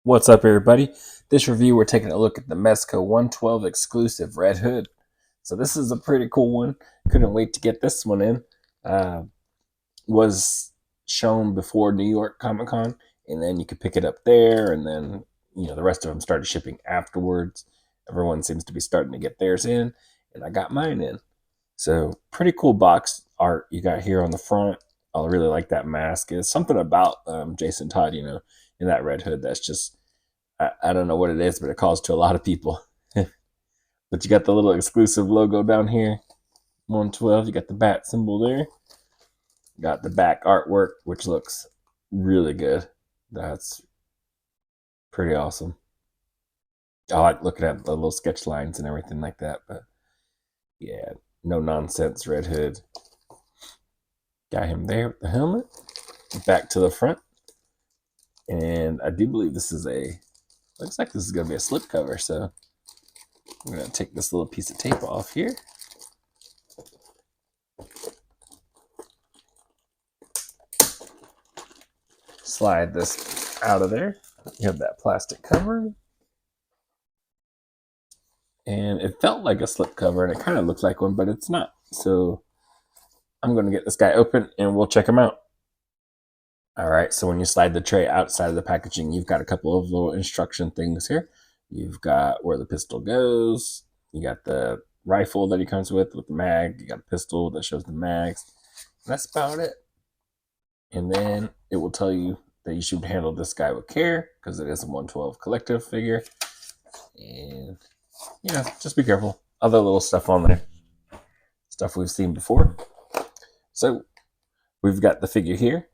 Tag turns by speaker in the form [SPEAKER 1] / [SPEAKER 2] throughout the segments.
[SPEAKER 1] What's up, everybody? This review, we're taking a look at the Mezco 112 exclusive Red Hood. So this is a pretty cool one. Couldn't wait to get this one in. Uh, was shown before New York Comic Con, and then you could pick it up there, and then the rest of them started shipping afterwards. Everyone seems to be starting to get theirs in, and I got mine in. So pretty cool box art you got here on the front. I really like that mask. It's something about Jason Todd, in that Red Hood that's just I don't know what it is, but it calls to a lot of people. But you got the little exclusive logo down here, 112. You got the bat symbol there. You got the back artwork, which looks really good. That's pretty awesome. I like looking at the little sketch lines and everything like that. But yeah, no nonsense Red Hood. Got him there with the helmet. Back to the front. And I do believe this is looks like this is going to be a slipcover. So I'm going to take this little piece of tape off here. Slide this out of there. You have that plastic cover. And it felt like a slip cover, and it kind of looks like one, but it's not. So I'm going to get this guy open, and we'll check him out. All right, so when you slide the tray outside of the packaging, you've got a couple of little instruction things here. You've got where the pistol goes. You got the rifle that he comes with the mag. You got a pistol that shows the mags. That's about it. And then it will tell you that you should handle this guy with care because it is a 112 collective figure. And, just be careful. Other little stuff on there. Stuff we've seen before. So we've got the figure here.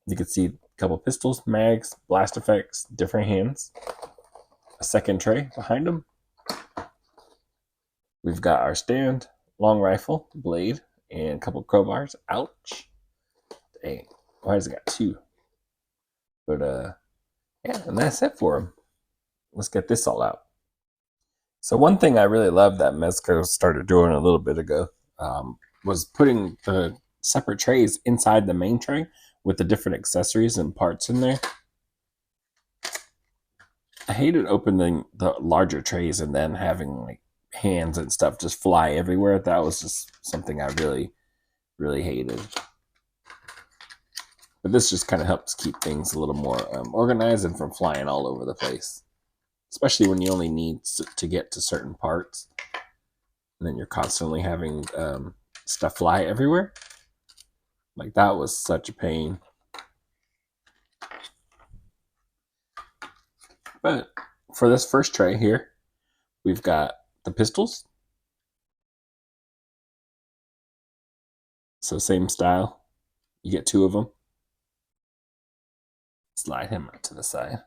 [SPEAKER 1] You can see a couple pistols, mags, blast effects, different hands. A second tray behind them. We've got our stand, long rifle, blade, and a couple crowbars. Ouch. Dang. Why has it got two? But yeah, and that's it for him. Let's get this all out. So one thing I really love that Mezco started doing a little bit ago was putting the separate trays inside the main tray with the different accessories and parts in there. I hated opening the larger trays and then having like hands and stuff just fly everywhere. That was just something I really, really hated. But this just kind of helps keep things a little more organized and from flying all over the place. Especially when you only need to get to certain parts. And then you're constantly having stuff fly everywhere. Like that was such a pain. But for this first tray here, we've got the pistols. So same style. You get two of them. Slide him out to the side.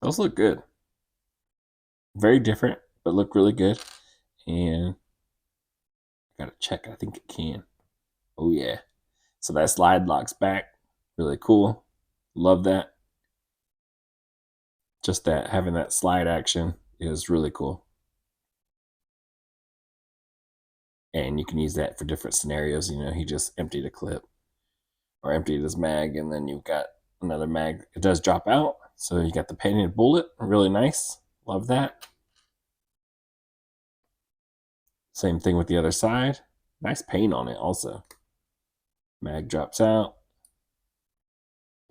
[SPEAKER 1] Those look good. Very different, but look really good. And I gotta check. I think it can. Oh yeah. So that slide locks back. Really cool. Love that. Just that having that slide action is really cool. And you can use that for different scenarios. He just emptied a clip or emptied his mag, and then you've got another mag. It does drop out. So you got the painted bullet. Really nice. Love that. Same thing with the other side. Nice paint on it also. Mag drops out.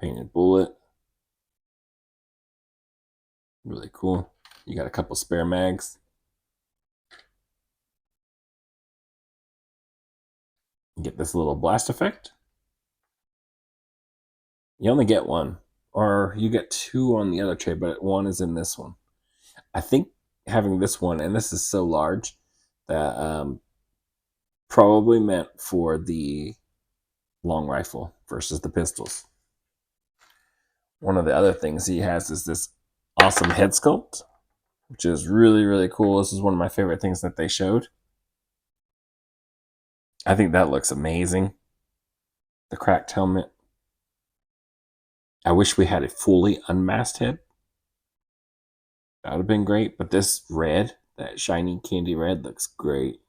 [SPEAKER 1] Painted bullet. Really cool. You got a couple spare mags. You get this little blast effect. You only get one, or you get two on the other tray, but one is in this one. I think having this one, and this is so large that probably meant for the long rifle versus the pistols. One of the other things he has is this awesome head sculpt, which is really, really cool. This is one of my favorite things that they showed. I think that looks amazing. The cracked helmet. I wish we had a fully unmasked head. That would have been great. But this red, that shiny candy red, looks great.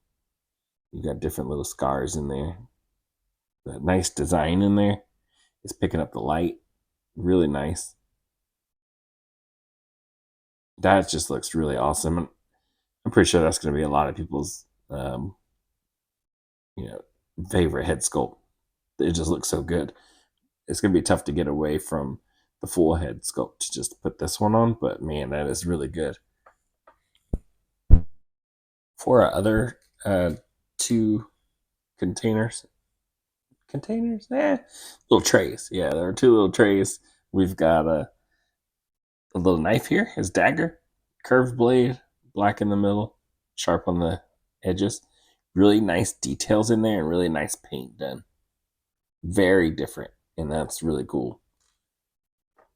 [SPEAKER 1] You got different little scars in there. The nice design in there. It's picking up the light. Really nice. That just looks really awesome. And I'm pretty sure that's going to be a lot of people's, you know, favorite head sculpt. It just looks so good. It's going to be tough to get away from the full head sculpt to just put this one on, but man, that is really good. For our other two containers, little trays. Yeah, there are two little trays. We've got a little knife here, his dagger, curved blade, black in the middle, sharp on the edges. Really nice details in there and really nice paint done. Very different, and that's really cool.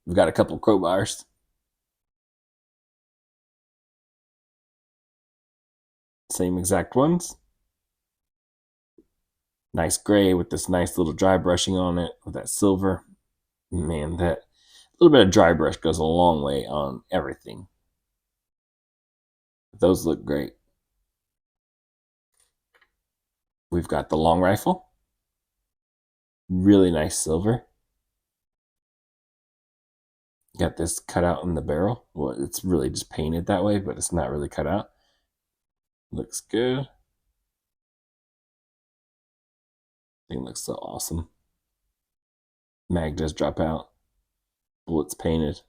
[SPEAKER 1] We've got a couple crowbars. Same exact ones. Nice gray with this nice little dry brushing on it with that silver. Man, that little bit of dry brush goes a long way on everything. Those look great. We've got the long rifle. Really nice silver. Got this cut out in the barrel. Well, it's really just painted that way, but it's not really cut out. Looks good. Thing looks so awesome. Mag does drop out. Bullets painted.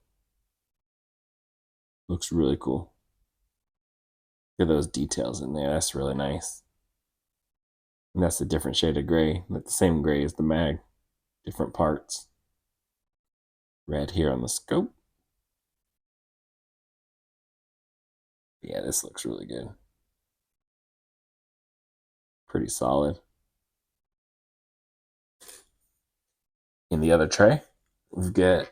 [SPEAKER 1] Looks really cool. Look at those details in there. That's really nice. And that's a different shade of gray. Like the same gray as the mag. Different parts. Red here on the scope. Yeah, this looks really good. Pretty solid. In the other tray, we've got a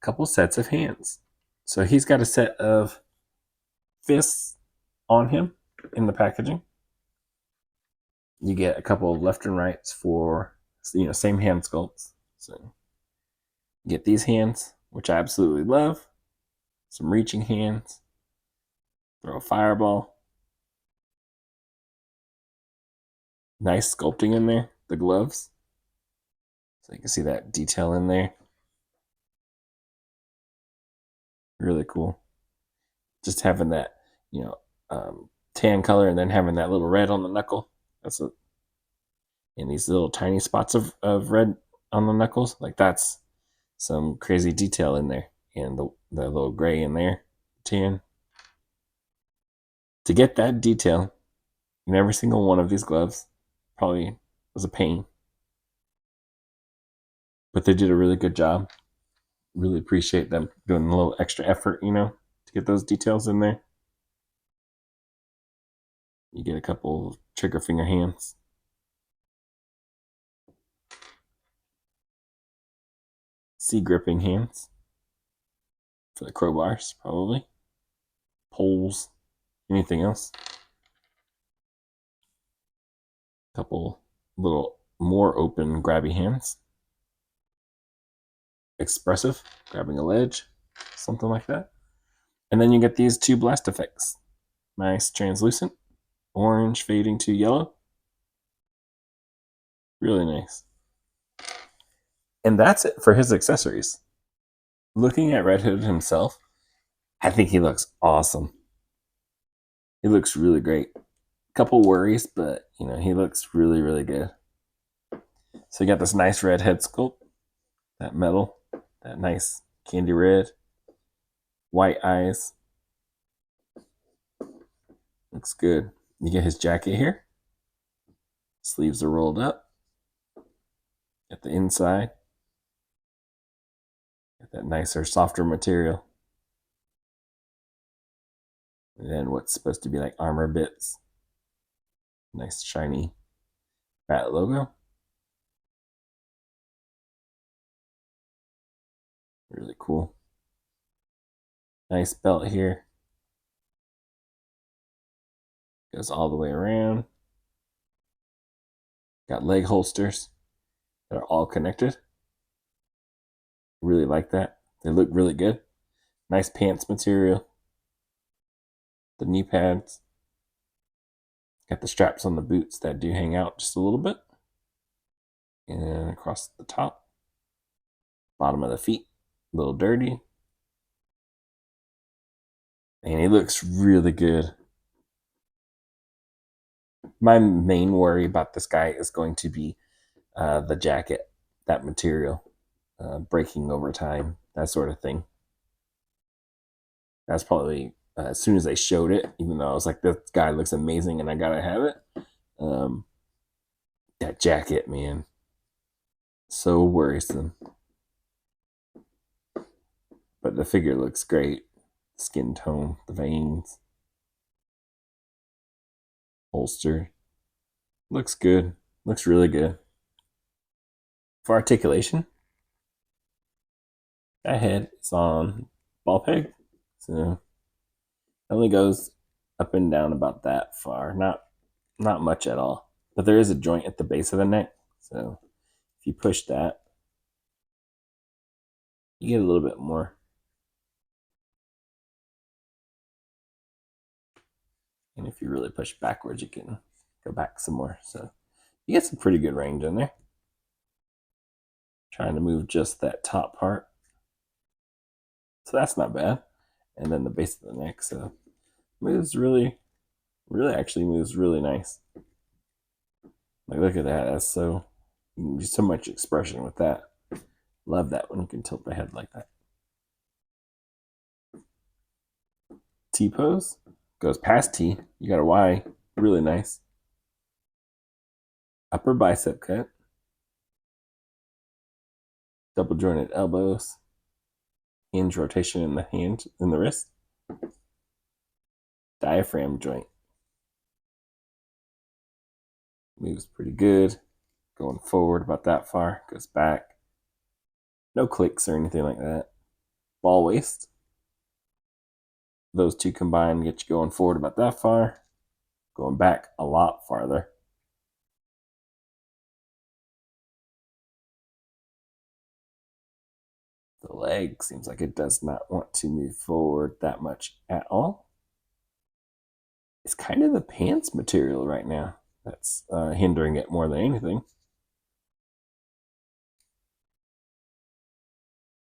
[SPEAKER 1] couple sets of hands. So he's got a set of fists on him in the packaging. You get a couple of left and rights for, same hand sculpts. So you get these hands, which I absolutely love. Some reaching hands. Throw a fireball. Nice sculpting in there. The gloves. So you can see that detail in there. Really cool. Just having that, tan color and then having that little red on the knuckle. And these little tiny spots of red on the knuckles. Like that's some crazy detail in there. And the little gray in there, tan. To get that detail in every single one of these gloves probably was a pain. But they did a really good job. Really appreciate them doing a little extra effort, to get those details in there. You get a couple trigger finger hands. C gripping hands for the crowbars, probably. Poles, anything else. Couple little more open grabby hands. Expressive, grabbing a ledge, something like that. And then you get these two blast effects. Nice translucent, orange fading to yellow. Really nice. And that's it for his accessories. Looking at Red Hood himself, I think he looks awesome. He looks really great. Couple worries, but he looks really, really good. So you got this nice red head sculpt, that metal, that nice candy red, white eyes. Looks good. You get his jacket here. Sleeves are rolled up. At the inside, got that nicer, softer material. And then what's supposed to be like armor bits. Nice shiny bat logo. Really cool. Nice belt here. Goes all the way around. Got leg holsters that are all connected. Really like that. They look really good. Nice pants material. The knee pads. Got the straps on the boots that do hang out just a little bit. and across the top, bottom of the feet, a little dirty. And he looks really good. My main worry about this guy is going to be the jacket, that material, breaking over time, that sort of thing. That's probably as soon as they showed it, even though I was like, this guy looks amazing and I gotta have it. Um, that jacket, man, so worrisome. But the figure looks great. Skin tone, the veins, holster. Looks good. Looks really good. For articulation, that head is on ball peg. So it only goes up and down about that far. Not much at all. But there is a joint at the base of the neck. So if you push that, you get a little bit more. And if you really push backwards, you can go back some more. So you get some pretty good range in there. Trying to move just that top part. So that's not bad. And then the base of the neck. So moves really actually moves really nice. Like, look at that. That's so, you can do so much expression with that. Love that when you can tilt the head like that. T pose goes past T. You got a Y. Really nice. Upper bicep cut. Double jointed elbows. Hinge rotation in the hand, in the wrist. Diaphragm joint. Moves pretty good. Going forward about that far. Goes back. No clicks or anything like that. Ball waist. Those two combined get you going forward about that far. Going back a lot farther. The leg seems like it does not want to move forward that much at all. It's kind of the pants material right now that's hindering it more than anything.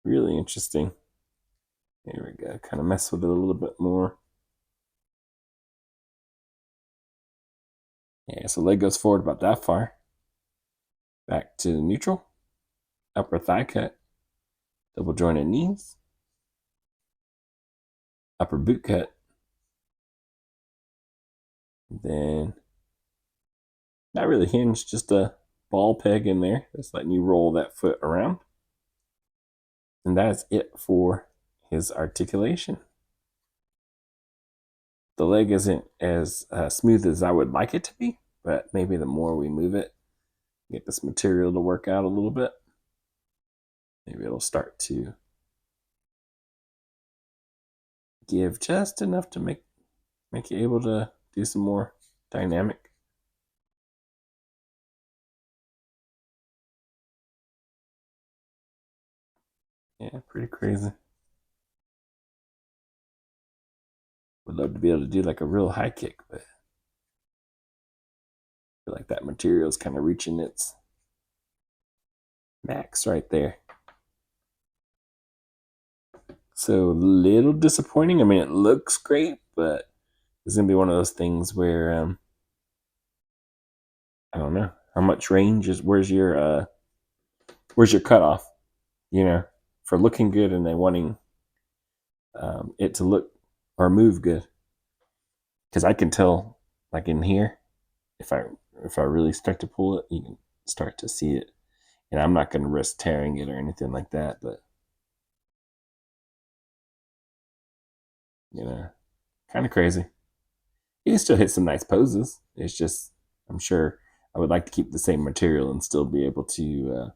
[SPEAKER 1] Really interesting. There we go. Kind of mess with it a little bit more. Yeah, so leg goes forward about that far. Back to neutral. Upper thigh cut. Double jointed knees. Upper boot cut. Then not really hinged, just a ball peg in there. Just letting you roll that foot around. And that's it for his articulation. The leg isn't as smooth as I would like it to be, but maybe the more we move it, get this material to work out a little bit, maybe it'll start to give just enough to make you able to do some more dynamic. Yeah, pretty crazy. Would love to be able to do like a real high kick, but I feel like that material is kind of reaching its max right there. So a little disappointing. I mean, it looks great, but it's gonna be one of those things where I don't know how much range is. Where's your cutoff? You know, for looking good and then wanting it to look or move good. Because I can tell, like in here, if I really start to pull it, you can start to see it. And I'm not going to risk tearing it or anything like that, but you know, kind of crazy. You can still hit some nice poses. It's just, I'm sure I would like to keep the same material and still be able to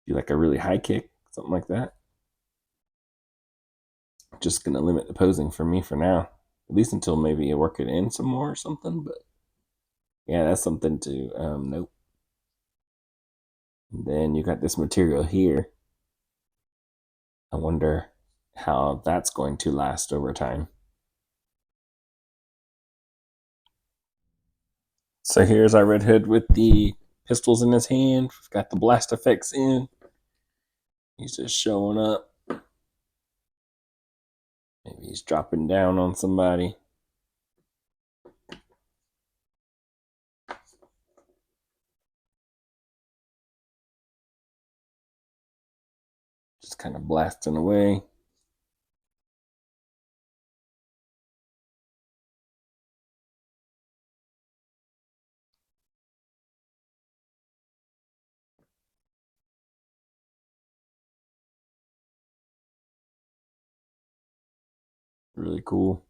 [SPEAKER 1] do like a really high kick, something like that. Just going to limit the posing for me for now, at least until maybe I work it in some more or something. But yeah, that's something to note. And then you got this material here. I wonder how that's going to last over time. So here's our Red Hood with the pistols in his hand. Got the blast effects in. He's just showing up. Maybe he's dropping down on somebody. Just kind of blasting away. Really cool.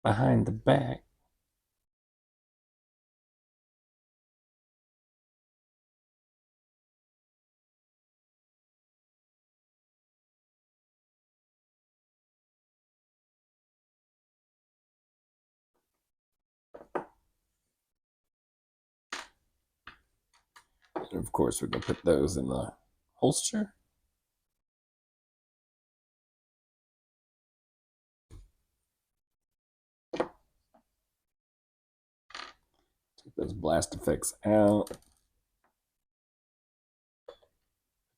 [SPEAKER 1] Behind the back. And of course, we're going to put those in the holster. Take those blast effects out.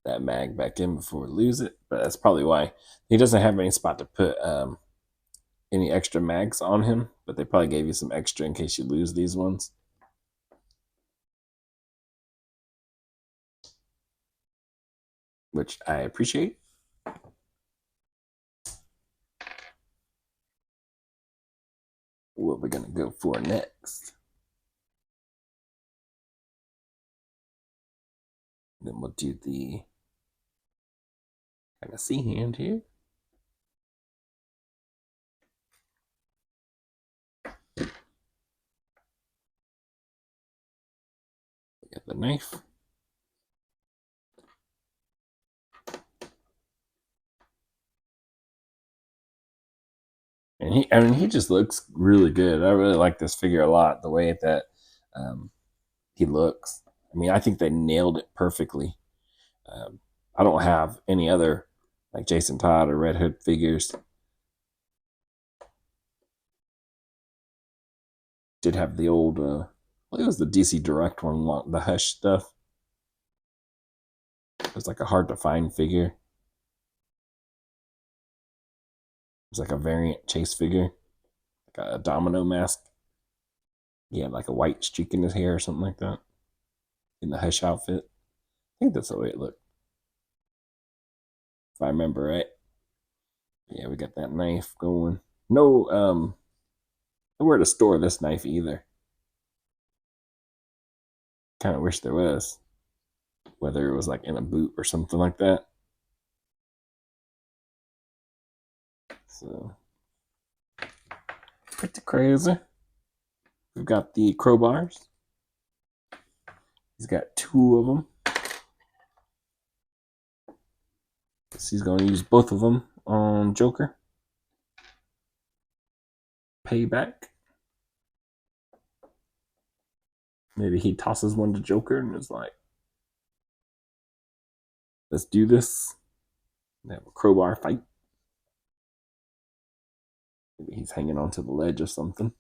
[SPEAKER 1] That mag back in before we lose it. But that's probably why he doesn't have any spot to put any extra mags on him. But they probably gave you some extra in case you lose these ones. Which I appreciate. What we're going to go for next. Then we'll do the kind of C hand here. We got the knife. And he just looks really good. I really like this figure a lot. The way that he looks. I mean, I think they nailed it perfectly. I don't have any other like Jason Todd or Red Hood figures. Did have the old, it was the DC Direct one, the Hush stuff. It was like a hard to find figure. It was like a variant Chase figure, like a domino mask. He had like a white streak in his hair or something like that in the Hush outfit. I think that's the way it looked, if I remember right. Yeah, we got that knife going. No, nowhere to store this knife either. Kind of wish there was. Whether it was like in a boot or something like that. So, pretty crazy. We've got the crowbars. He's got two of them. So he's going to use both of them on Joker. Payback. Maybe he tosses one to Joker and is like, let's do this. They have a crowbar fight. Maybe he's hanging onto the ledge or something.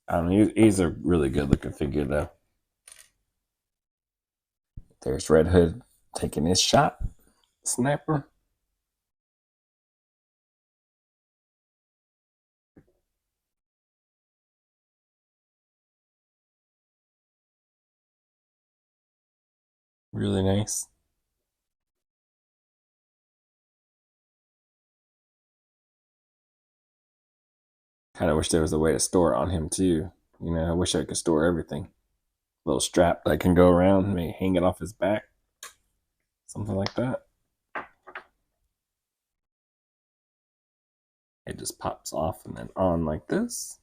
[SPEAKER 1] I don't know. He's a really good looking figure, though. There's Red Hood taking his shot. Sniper. Really nice. Kind of wish there was a way to store it on him, too. You know, I wish I could store everything. Little strap that can go around, maybe hang it off his back. Something like that. It just pops off and then on like this.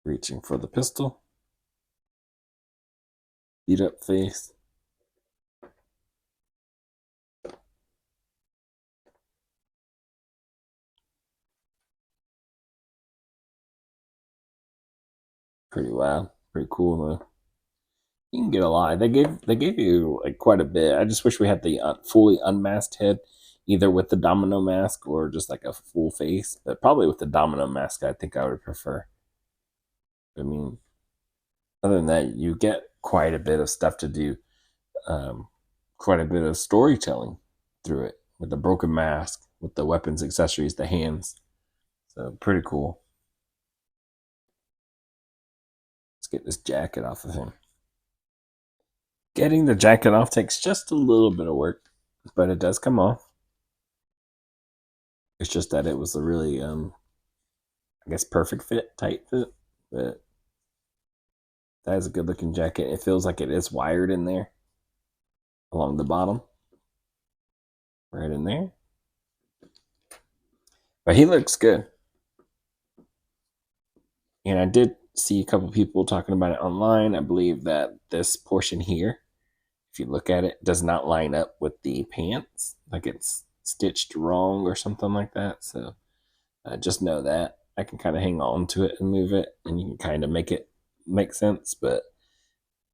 [SPEAKER 1] Reaching for the pistol. Beat up face. Pretty wild. Pretty cool though. You can get a lot. They gave you like quite a bit. I just wish we had the fully unmasked head, either with the domino mask or just like a full face. But probably with the domino mask, I think I would prefer. I mean, other than that, you get quite a bit of stuff to do. Um, Quite a bit of storytelling through it with the broken mask, with the weapons, accessories, the hands. So pretty cool. Let's get this jacket off of him. Getting the jacket off takes just a little bit of work, but it does come off. It's just that it was a really, I guess, perfect fit, tight fit. But that is a good looking jacket. It feels like it is wired in there along the bottom, right in there. But he looks good. And I did see a couple people talking about it online. I believe that this portion here, if you look at it, does not line up with the pants. Like it's stitched wrong or something like that. So just know that. I can kind of hang on to it and move it, and you can kind of make it make sense. But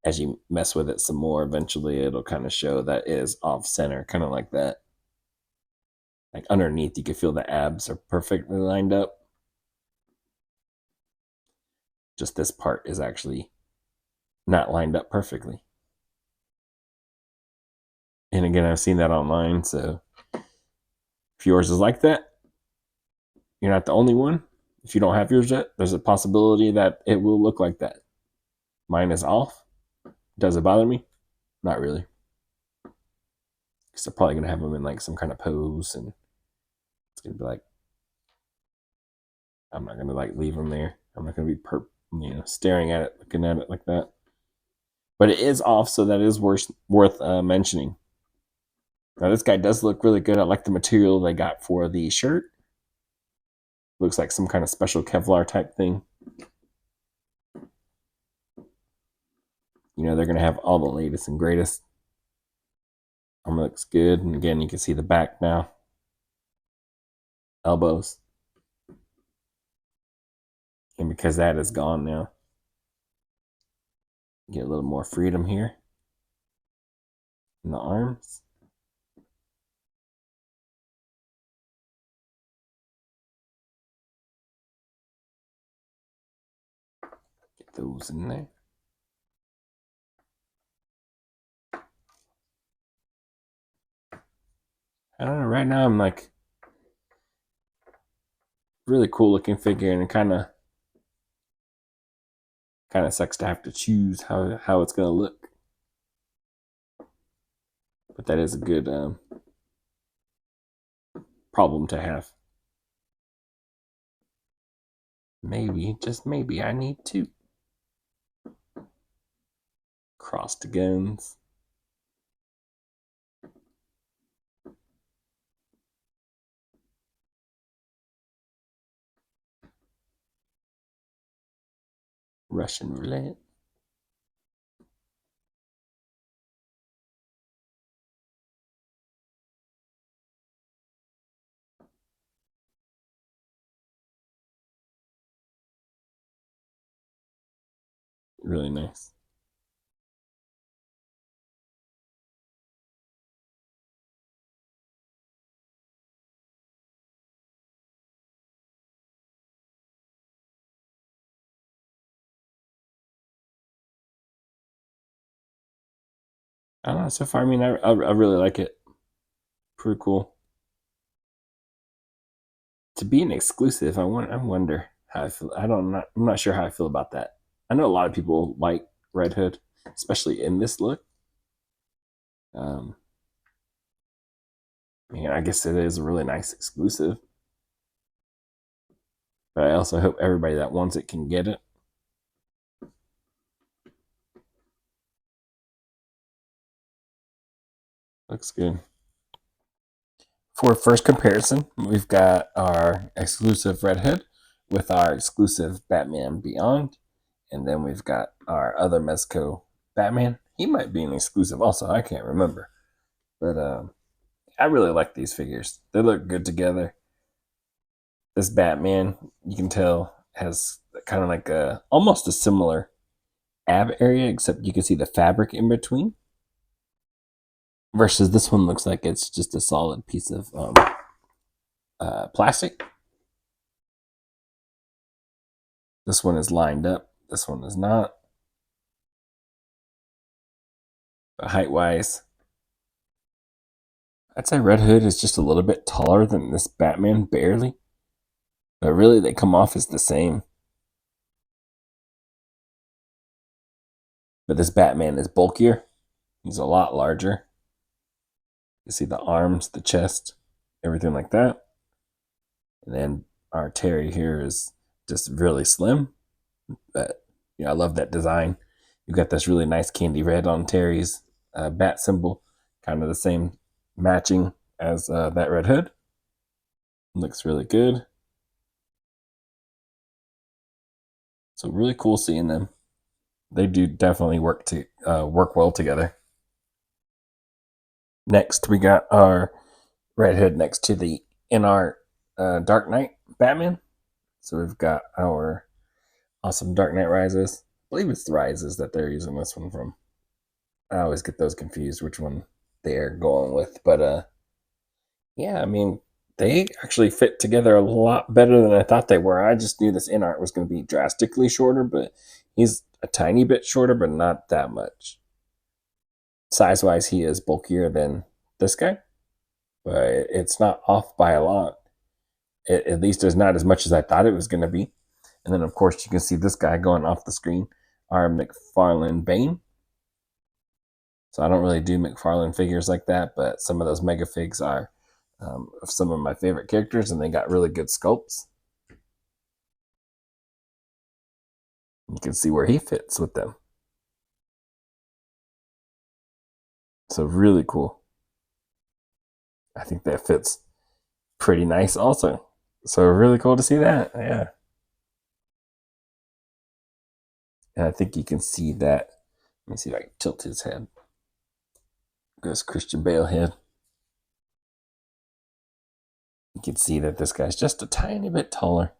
[SPEAKER 1] as you mess with it some more, eventually it'll kind of show that it is off center, kind of like that. Like underneath, you can feel the abs are perfectly lined up. Just this part is actually not lined up perfectly. And again, I've seen that online. So if yours is like that, you're not the only one. If you don't have yours yet, there's a possibility that it will look like that. Mine is off. Does it bother me? Not really. Because they're probably going to have them in like some kind of pose, and it's going to be like, I'm not going to like leave them there. I'm not going to be staring at it, looking at it like that. But it is off, so that is worth mentioning. Now this guy does look really good. I like the material they got for the shirt. Looks like some kind of special Kevlar type thing. They're going to have all the latest and greatest. Armor looks good. And again, you can see the back now. Elbows. And because that is gone now, get a little more freedom here in the arms. Get those in there. I don't know. Right now, I'm like really cool looking figure, and it kind of sucks to have to choose how it's gonna look. But that is a good problem to have. Maybe, just maybe, I need to cross the guns. Russian roulette. Really nice. I don't know. So far, I mean, I really like it. Pretty cool. To be an exclusive, I wonder how I feel. I'm not sure how I feel about that. I know a lot of people like Red Hood, especially in this look. Um, I guess it is a really nice exclusive. But I also hope everybody that wants it can get it. Looks good. For first comparison, we've got our exclusive Red Hood with our exclusive Batman Beyond. And then we've got our other Mezco Batman. He might be an exclusive also. I can't remember. But I really like these figures. They look good together. This Batman, you can tell, has kind of like a almost a similar ab area, except you can see the fabric in between. Versus this one looks like it's just a solid piece of plastic. This one is lined up. This one is not. But height wise, I'd say Red Hood is just a little bit taller than this Batman, barely. But really, they come off as the same. But this Batman is bulkier. He's a lot larger. You see the arms, the chest, everything like that. And then our Terry here is just really slim. But I love that design. You've got this really nice candy red on Terry's bat symbol, kind of the same matching as that Red Hood. Looks really good. So really cool seeing them. They do definitely work well together. Next, we got our Red Hood next to the NR Dark Knight Batman. So we've got our awesome Dark Knight Rises. I believe it's the Rises that they're using this one from. I always get those confused which one they're going with. But yeah, I mean, they actually fit together a lot better than I thought they were. I just knew this in art was going to be drastically shorter, but he's a tiny bit shorter, but not that much. Size wise, he is bulkier than this guy, but it's not off by a lot. It at least is not as much as I thought it was going to be. And then, of course, you can see this guy going off the screen, our McFarlane Bane. So I don't really do McFarlane figures like that, but some of those mega figs are of some of my favorite characters, and they got really good sculpts. You can see where he fits with them. So really cool. I think that fits pretty nice also. So really cool to see that. Yeah. And I think you can see that. Let me see if I can tilt his head. Goes Christian Bale head. You can see that this guy's just a tiny bit taller.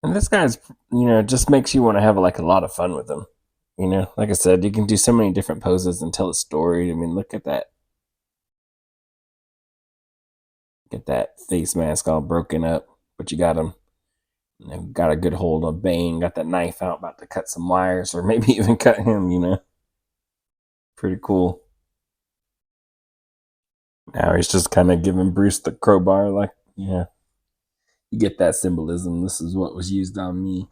[SPEAKER 1] And this guy's, just makes you want to have like a lot of fun with him. Like I said, you can do so many different poses and tell a story. I mean, look at that. Get that face mask all broken up, but you got him. Got a good hold on Bane. Got that knife out, about to cut some wires, or maybe even cut him. Pretty cool. Now he's just kind of giving Bruce the crowbar, like, yeah. You get that symbolism. This is what was used on me.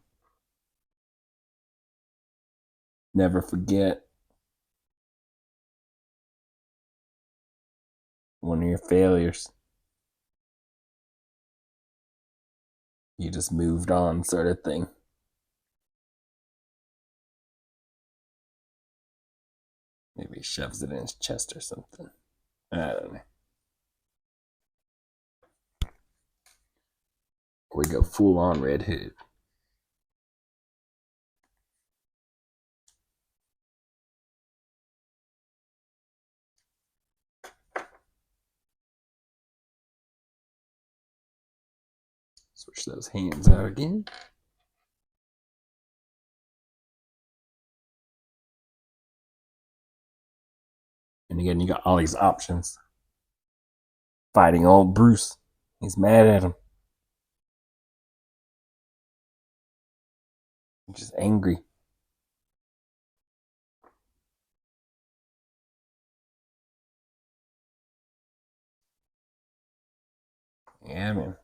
[SPEAKER 1] Never forget. One of your failures. You just moved on, sort of thing. Maybe he shoves it in his chest or something. I don't know. We go full on Red Hood. Switch those hands out again. And again, you got all these options. Fighting old Bruce. He's mad at him. Just angry. Yeah, man.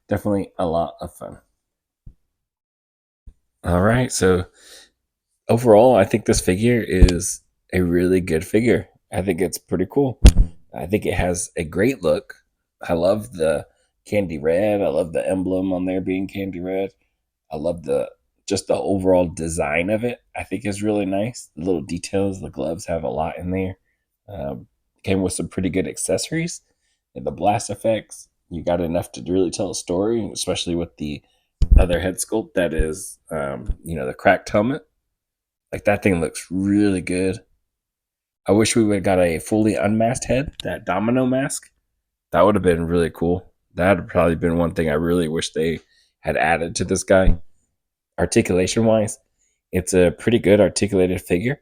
[SPEAKER 1] Definitely a lot of fun. All right, so overall, I think this figure is a really good figure. I think it's pretty cool. I think it has a great look. I love the candy red. I love the emblem on there being candy red. I love the overall design of it. I think is really nice. The little details, the gloves have a lot in there. Came with some pretty good accessories. And the blast effects. you got enough to really tell a story, especially with the other head sculpt that is, the cracked helmet. Like that thing looks really good. I wish we would have got a fully unmasked head, that domino mask. That would have been really cool. That would probably been one thing I really wish they had added to this guy. Articulation wise, it's a pretty good articulated figure,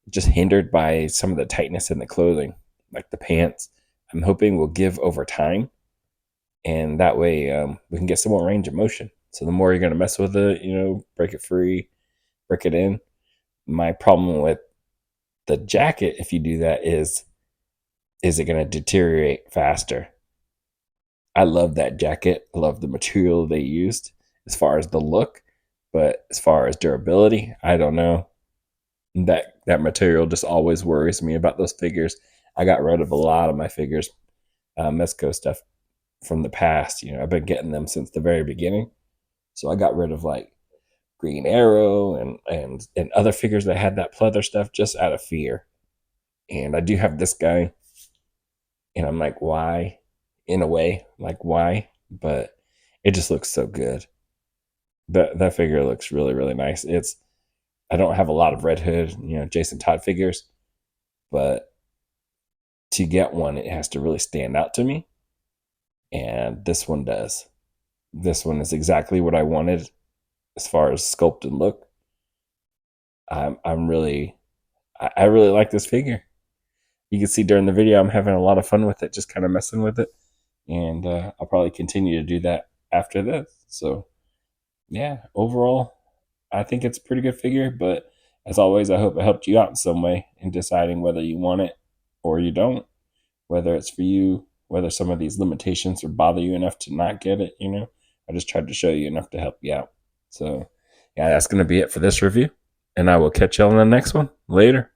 [SPEAKER 1] just hindered by some of the tightness in the clothing, like the pants. I'm hoping will give over time, and that way we can get some more range of motion. So the more you're going to mess with it, break it free, break it in. My problem with the jacket, if you do that, is it going to deteriorate faster? I love that jacket. I love the material they used as far as the look, but as far as durability, I don't know. That material just always worries me about those figures. I got rid of a lot of my figures, Mezco stuff from the past. I've been getting them since the very beginning, so I got rid of like Green Arrow and other figures that had that pleather stuff just out of fear. And I do have this guy, and I'm like, why? In a way, like why? But it just looks so good. That figure looks really really nice. I don't have a lot of Red Hood, Jason Todd figures, but to get one, it has to really stand out to me, and this one does. This one is exactly what I wanted as far as sculpt and look. I'm really, I really like this figure. You can see during the video, I'm having a lot of fun with it, just kind of messing with it, and I'll probably continue to do that after this. So yeah, overall, I think it's a pretty good figure, but as always, I hope it helped you out in some way in deciding whether you want it or you don't, whether it's for you, whether some of these limitations would bother you enough to not get it. I just tried to show you enough to help you out. So yeah, that's going to be it for this review, and I will catch you on the next one later.